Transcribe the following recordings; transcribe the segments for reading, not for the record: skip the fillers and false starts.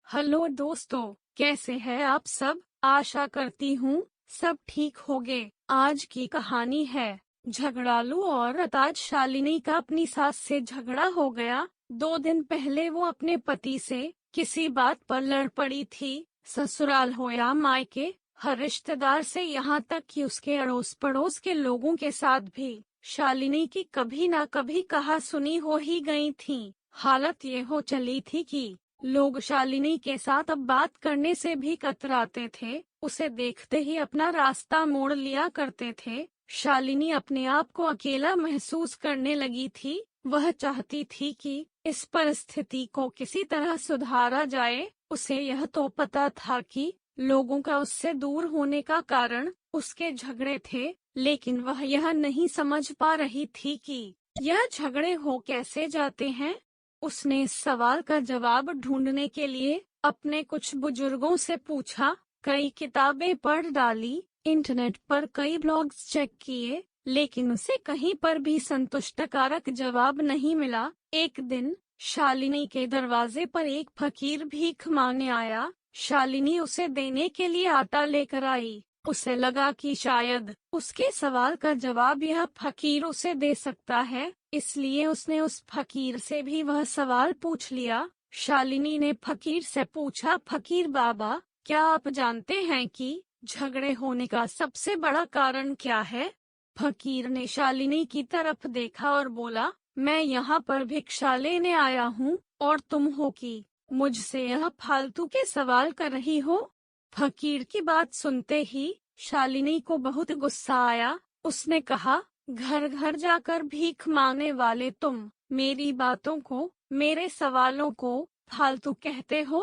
Hello दोस्तों, कैसे हैं आप सब। आशा करती हूँ सब ठीक होंगे। आज की कहानी है झगड़ालू औरत। आज शालिनी का अपनी सास से झगड़ा हो गया। 2 दिन पहले वो अपने पति से किसी बात पर लड़ पड़ी थी। ससुराल हो या मायके, हर रिश्तेदार से, यहाँ तक कि उसके अड़ोस पड़ोस के लोगों के साथ भी शालिनी की कभी ना कभी कहा सुनी हो ही गई थी। हालत ये हो चली थी कि लोग शालिनी के साथ अब बात करने से भी कतराते थे। उसे देखते ही अपना रास्ता मोड़ लिया करते थे। शालिनी अपने आप को अकेला महसूस करने लगी थी। वह चाहती थी कि इस परिस्थिति को किसी तरह सुधारा जाए। उसे यह तो पता था कि लोगों का उससे दूर होने का कारण उसके झगड़े थे, लेकिन वह यह नहीं समझ पा रही थी कि यह झगड़े हो कैसे जाते हैं। उसने इस सवाल का जवाब ढूंढने के लिए अपने कुछ बुजुर्गों से पूछा, कई किताबें पढ़ डाली, इंटरनेट पर कई ब्लॉग्स चेक किए, लेकिन उसे कहीं पर भी संतुष्टकारक जवाब नहीं मिला। एक दिन शालिनी के दरवाजे पर एक फकीर भीख मांगने आया। शालिनी उसे देने के लिए आटा लेकर आई। उसे लगा कि शायद उसके सवाल का जवाब यह फकीर उसे दे सकता है, इसलिए उसने उस फकीर से भी वह सवाल पूछ लिया। शालिनी ने फकीर से पूछा, फकीर बाबा, क्या आप जानते हैं कि झगड़े होने का सबसे बड़ा कारण क्या है। फकीर ने शालिनी की तरफ देखा और बोला, मैं यहाँ पर भिक्षा लेने आया हूँ और तुम हो कि मुझसे यह फालतू के सवाल कर रही हो। फकीर की बात सुनते ही शालिनी को बहुत गुस्सा आया। उसने कहा, घर घर जाकर भीख मांगने वाले तुम मेरी बातों को, मेरे सवालों को फालतू कहते हो।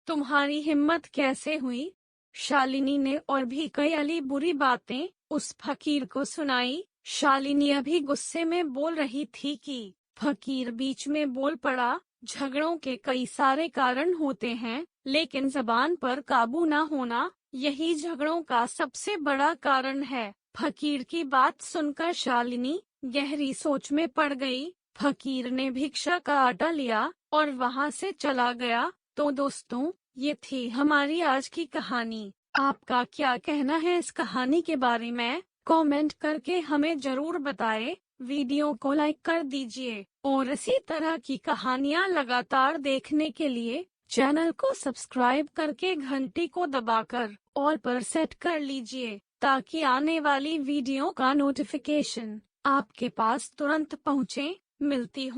तुम्हारी हिम्मत कैसे हुई। शालिनी ने और भी कई बुरी बातें उस फकीर को सुनाई। शालिनी अभी गुस्से में बोल रही थी कि फकीर बीच में बोल पड़ा, झगड़ों के कई सारे कारण होते हैं, लेकिन जबान पर काबू न होना यही झगड़ों का सबसे बड़ा कारण है। फकीर की बात सुनकर शालिनी गहरी सोच में पड़ गई। फकीर ने भिक्षा का आटा लिया और वहां से चला गया। तो दोस्तों, ये थी हमारी आज की कहानी। आपका क्या कहना है इस कहानी के बारे में, कमेंट करके हमें जरूर बताएं। वीडियो को लाइक कर दीजिए और इसी तरह की कहानियाँ लगातार देखने के लिए चैनल को सब्सक्राइब करके घंटी को दबाकर ऑल पर सेट कर लीजिए, ताकि आने वाली वीडियो का नोटिफिकेशन आपके पास तुरंत पहुँचे। मिलती हूँ।